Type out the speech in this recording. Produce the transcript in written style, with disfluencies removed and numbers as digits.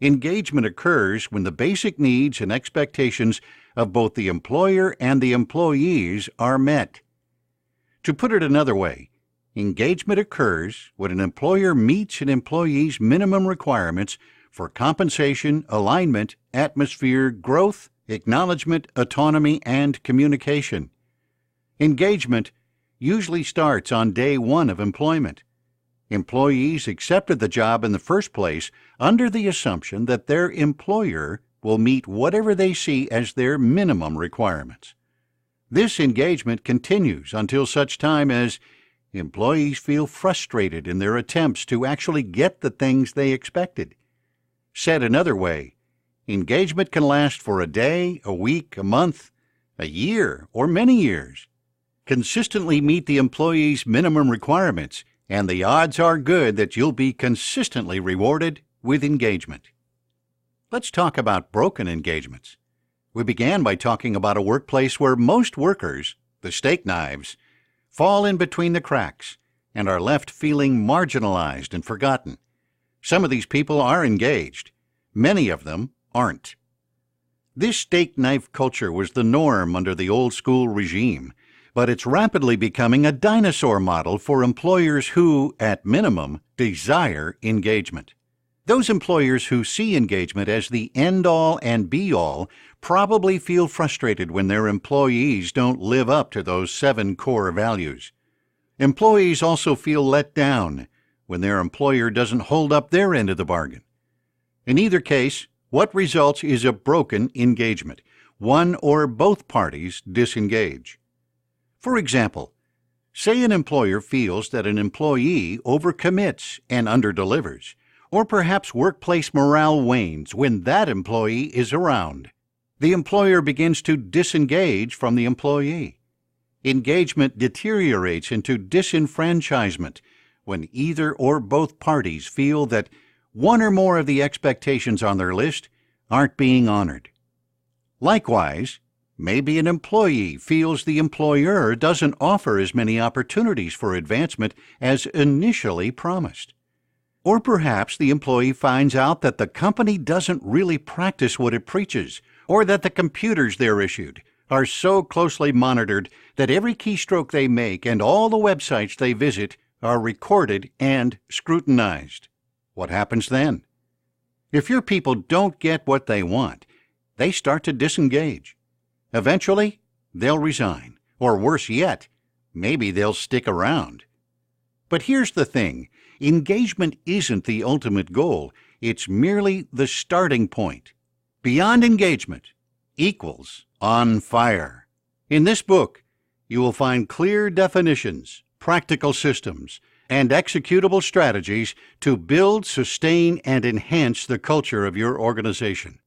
Engagement occurs when the basic needs and expectations of both the employer and the employees are met. To put it another way, engagement occurs when an employer meets an employee's minimum requirements for compensation, alignment, atmosphere, growth, acknowledgement, autonomy, and communication. Engagement usually starts on day one of employment. Employees accepted the job in the first place under the assumption that their employer will meet whatever they see as their minimum requirements. This engagement continues until such time as employees feel frustrated in their attempts to actually get the things they expected. Said another way, engagement can last for a day, a week, a month, a year, or many years. Consistently meet the employee's minimum requirements, and the odds are good that you'll be consistently rewarded with engagement. Let's talk about broken engagements. We began by talking about a workplace where most workers, the steak knives, fall in between the cracks and are left feeling marginalized and forgotten. Some of these people are engaged. Many of them aren't. This steak knife culture was the norm under the old school regime, but it's rapidly becoming a dinosaur model for employers who, at minimum, desire engagement. Those employers who see engagement as the end-all and be-all probably feel frustrated when their employees don't live up to those 7 core values. Employees also feel let down when their employer doesn't hold up their end of the bargain. In either case, what results is a broken engagement. One or both parties disengage. For example, say an employer feels that an employee overcommits and underdelivers, or perhaps workplace morale wanes when that employee is around. The employer begins to disengage from the employee. Engagement deteriorates into disenfranchisement when either or both parties feel that one or more of the expectations on their list aren't being honored. Likewise, maybe an employee feels the employer doesn't offer as many opportunities for advancement as initially promised. Or perhaps the employee finds out that the company doesn't really practice what it preaches, or that the computers they're issued are so closely monitored that every keystroke they make and all the websites they visit are recorded and scrutinized. What happens then? If your people don't get what they want, they start to disengage. Eventually, they'll resign, or worse yet, maybe they'll stick around. But here's the thing, engagement isn't the ultimate goal, it's merely the starting point. Beyond engagement equals on fire. In this book, you will find clear definitions, practical systems, and executable strategies to build, sustain, and enhance the culture of your organization.